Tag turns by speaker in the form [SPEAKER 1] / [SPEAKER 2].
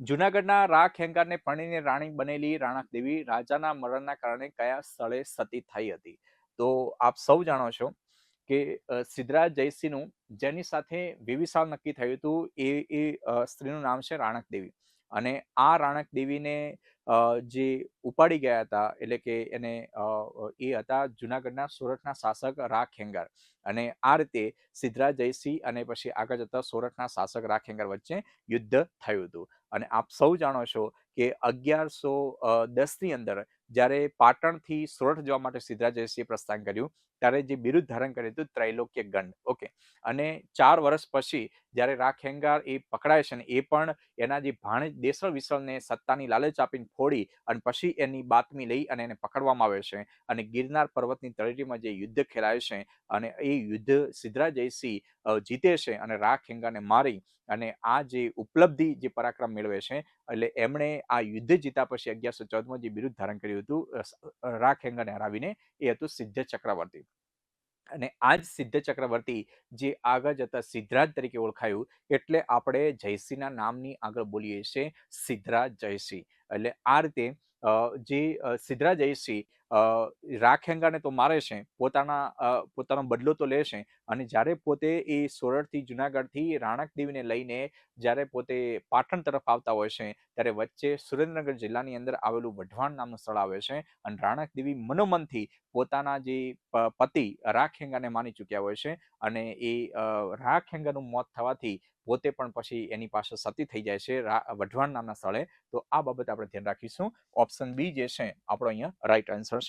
[SPEAKER 1] જૂનાગઢના રા ખેંગારને પરણીને રાણી બનેલી રાણકદેવી રાજાના મરણના કારણે કયા સ્થળે સતી થઈ હતી? તો આપ સૌ જાણો છો કે સિદ્ધરાજ જયસિંહનું જેની સાથે વિવિસાલ નક્કી થયું હતું એ સ્ત્રીનું નામ છે રાણકદેવી. અને આ રાણકદેવીને જે ઉપાડી ગયા હતા એટલે કે એ હતા જૂનાગઢના સોરઠના શાસક રા ખેંગાર. અને આ રીતે સિદ્ધરાજ જયસિંહ અને પછી આગળ જતા સોરઠના શાસક રા ખેંગાર વચ્ચે યુદ્ધ થયું હતું. અને આપ સૌ જાણો છો કે 1110ની અંદર જ્યારે પાટણથી સોરઠ જવા માટે સિદ્ધરાજ જયસિંહે પ્રસ્થાન કર્યું ત્યારે જે બિરુદ ધારણ કર્યું હતું ત્રૈલોક્ય ગંડ. ઓકે. અને 4 વર્ષ પછી જ્યારે રા ખેંગાર એ પકડાય છે ને એ પણ એના જે ભાણેજ દેસળ વિસળને સત્તાની લાલચ આપીને ફોડી અને પછી એની બાતમી લઈ અને એને પકડવામાં આવે છે અને ગિરનાર પર્વતની તળેટીમાં જે યુદ્ધ ખેલાય છે અને એ યુદ્ધ સિદ્ધરાજ જયસિંહ જીતે છે અને રા ખેંગારને મારી અને આ જે ઉપલબ્ધિ જે પરાક્રમ મેળવે છે એટલે એમણે આ યુદ્ધ જીતા પછી 1114માં જે બિરુદ ધારણ કર્યું હતું રા ખેંગારને હરાવીને એ હતું સિદ્ધ ચક્રવર્તી. અને આ જ સિદ્ધ ચક્રવર્તી જે આગળ જતા સિદ્ધરાજ તરીકે ઓળખાયું એટલે આપણે જયસિંહના નામની આગળ બોલીએ છીએ સિદ્ધરાજ જયસિંહ. એટલે આ રીતે સિદ્ધરાજ જયસિંહ રા ખેંગારને તો મારે છે, પોતાનો બદલો તો લે છે અને જ્યારે પોતે એ સોરઠથી જુનાગઢથી રાણકદેવીને લઈને જ્યારે પોતે પાટણ તરફ આવતા હોય છે ત્યારે વચ્ચે સુરેન્દ્રનગર જિલ્લાની અંદર આવેલું વઢવાણ નામનું સ્થળ આવે છે અને રાણકદેવી મનોમનથી પોતાના જે પતિ રા ખેંગારને માની ચૂક્યા હોય છે અને રા ખેંગારનું મોત થવાથી પોતે પણ પછી એની પાસે સતી થઈ જાય છે વઢવાણ નામના સ્થળે. તો આ બાબત આપણે ધ્યાન રાખીશું. ઓપ્શન બી જે છે આપણો અહીંયા રાઈટ આન્સર